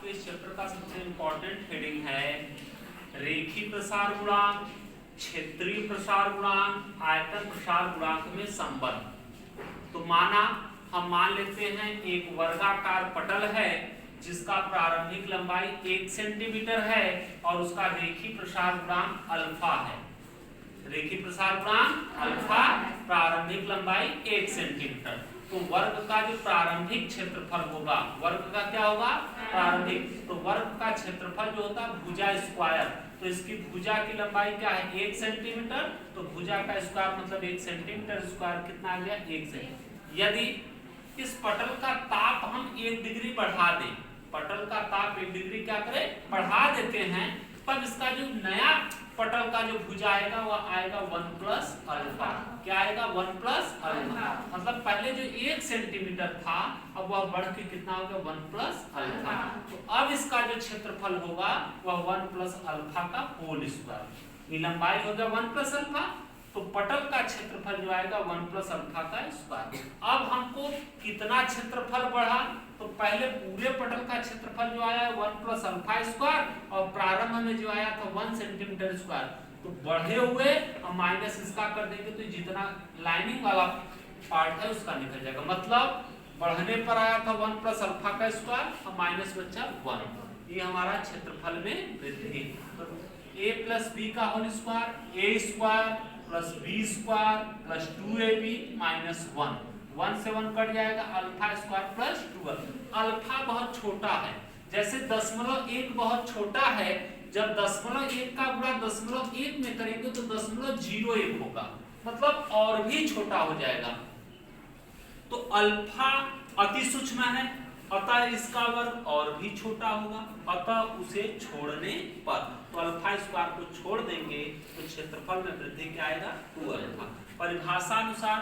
आपके इस चैप्टर का सबसे इम्पोर्टेंट हेडिंग है रेखीय प्रसार गुणांक, क्षेत्रीय प्रसार गुणांक, आयतन प्रसार गुणांक में संबंध। तो हम मान लेते हैं एक वर्गाकार पटल है जिसका प्रारंभिक लंबाई 1 सेंटीमीटर है और उसका रेखीय प्रसार गुणांक अल्फा है। रेखीय प्रसार गुणांक अल्फा, प्रारंभिक लंबाई 1 सेंटीमीटर। तो वर्ग का जो प्रारंभिक क्षेत्रफल होगा, वर्ग का क्या होगा प्रारंभिक, तो वर्ग का क्षेत्रफल जो होता है भुजा स्क्वायर, तो इसकी भुजा की लंबाई क्या है 1 सेंटीमीटर, तो भुजा का स्क्वायर मतलब 1 सेंटीमीटर स्क्वायर कितना आ गया 1 सेंटीमीटर। यदि इस पटल का ताप हम 1 डिग्री बढ़ा दें, पटल का ताप 1 डिग्री क्या करें बढ़ा देते हैं, तब इसका जो नया पटल का जो भुजा आएगा वह आएगा 1 प्लस अल्फा। क्या आएगा 1 प्लस अल्फा, मतलब पहले जो 1 सेंटीमीटर था अब वह बढ़ के कितना हो गया 1 प्लस अल्फा। तो अब इसका जो क्षेत्रफल होगा वह 1 प्लस अल्फा का होल स्क्वायर। ये लंबाई हो गया 1 प्लस अल्फा, तो पटल का क्षेत्रफल जो आएगा 1 प्लस अल्फा का स्क्वायर। अब हमको कितना क्षेत्रफल बढ़ा, तो पहले पूरे पटल का क्षेत्रफल जो आया है 1 प्लस अल्फा स्क्वायर और प्रारंभ में जो आया था 1 सेंटीमीटर स्क्वायर। तो बढ़े हुए हम माइनस इसका कर देंगे तो जितना लाइनिंग वाला पार्ट है उसका निकल जाएगा, मतलब बढ़ने पर आया था 1 प्लस अल्फा का स्क्वायर और माइनस बचा 1। ये हमारा क्षेत्रफल में वृद्धि। तो a प्लस बी का whole square, a square plus b square plus 2ab minus 1, 1 से 1 कट जाएगा, अल्फा स्क्वायर प्लस 2। अल्फा बहुत छोटा है, जैसे 0.1 बहुत छोटा है, जब 0.1 का गुणा 0.1 में करेंगे तो 0.01 होगा, मतलब और भी छोटा हो जाएगा। तो अल्फा अति सूक्ष्म है, अतः इसका वर्ग और भी छोटा होगा, अतः उसे छोड़ने पर, तो अल्फा स्क्वायर को छोड़ देंगे तो क्षेत्रफल में वृद्धि क्या आएगा 2 अल्फा। परिभाषा अनुसार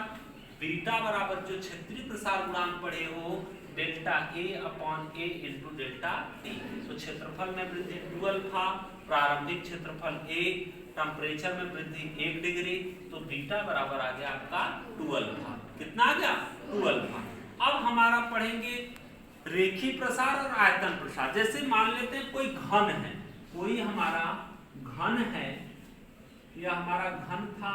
बीटा बराबर जो क्षेत्रीय प्रसार गुणांक पढ़े हो delta a upon a into delta t, तो क्षेत्रफल में वृद्धि 2 अल्फा, प्रारंभिक क्षेत्रफल 1, टेम्परेचर में वृद्धि 1 डिग्री, तो बीटा बराबर आ गया आपका 2 अल्फा। कितना आ गया 2 अल्फा। अब हमारा पढ़ेंगे रेखीय प्रसार और आयतन प्रसार। जैसे मान लेते हैं कोई घन है, कोई हमारा घन है, यह हमारा घन था,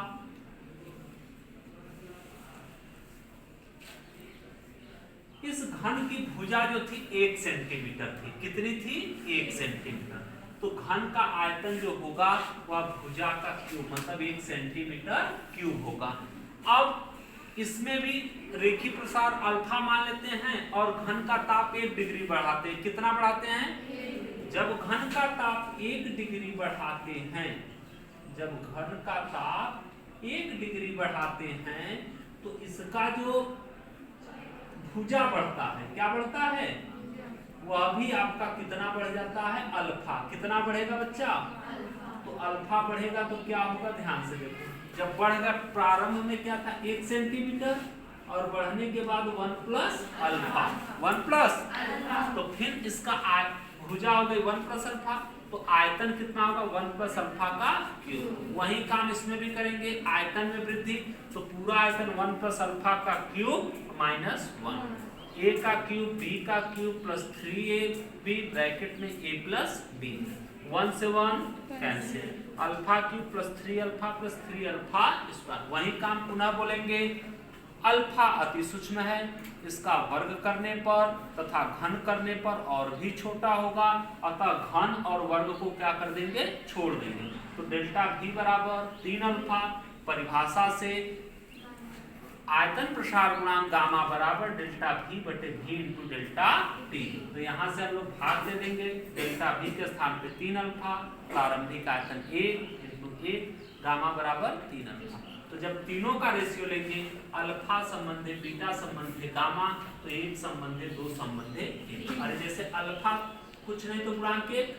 इस घन की भुजा जो थी 1 सेंटीमीटर थी, कितनी थी 1 सेंटीमीटर, तो घन का आयतन जो होगा वह भुजा का क्यूब मतलब 1 सेंटीमीटर क्यूब होगा। अब इसमें भी रेखीय प्रसार अल्फा मान लेते हैं और घन का ताप 1 डिग्री बढ़ाते हैं। कितना बढ़ाते हैं, जब घन का ताप 1 डिग्री बढ़ाते हैं, जब घन का ताप 1 डिग्री बढ़ाते हैं तो इसका जो भुजा बढ़ता है, क्या बढ़ता है, वह भी आपका कितना बढ़ जाता है अल्फा। कितना बढ़ेगा बच्चा, तो अल्फा बढ़ेगा तो क्या होगा, ध्यान से देखो, जब बढ़ेगा प्रारंभ में क्या था 1 सेंटीमीटर और बढ़ने के बाद 1 प्लस अल्फा, 1 प्लस, तो फिर इसका भुजा हो गई 1 प्लस अल्फा, तो आयतन कितना होगा 1 प्लस अल्फा का क्यूब। वही काम इसमें भी करेंगे, आयतन में वृद्धि, तो पूरा आयतन 1 प्लस अल्फा का क्यूब माइनस 1, a का क्यूब b का क्यूब प्लस 3ab ब्रैकेट में a प्लस b, 1 से 1 cancel, alpha cube plus 3 alpha plus 3 alpha square. वही काम पुनः बोलेंगे, अल्फा अति सूक्ष्म है, इसका वर्ग करने पर तथा घन करने पर और भी छोटा होगा, अतः घन और वर्ग को क्या कर देंगे छोड़ देंगे, तो डेल्टा v बराबर 3 अल्फा। परिभाषा से आयतन प्रसार गुणांक गामा बराबर डेल्टा v बटे v इंटू डेल्टा t, तो यहाँ से हम लोग भाग दे देंगे, डेल्टा v के स्थान पे 3 अल्फा, प्रारंभिक आयतन 1 इंटू 1, गामा बराबर 3 अल्फा। तो जब तीनों का रेशियो लेंगे, अल्फा संबंधे बीटा संबंधे गामा, तो 1 संबंधे 2 संबंधे 1। अरे जैसे अल्फा कुछ नहीं तो गुणांक 1,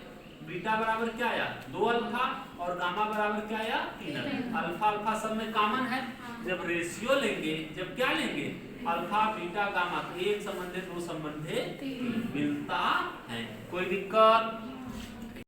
बीटा बराबर क्या आया 2 अल्फा और गामा बराबर क्या आया 3 अल्फा। अल्फा अल्फा सब में कॉमन है, जब रेशियो लेंगे, जब क्या लेंगे अल्फा बीटा गामा, 1 संबंधे 2 संबंधे 3 मिलता है। कोई दिक्कत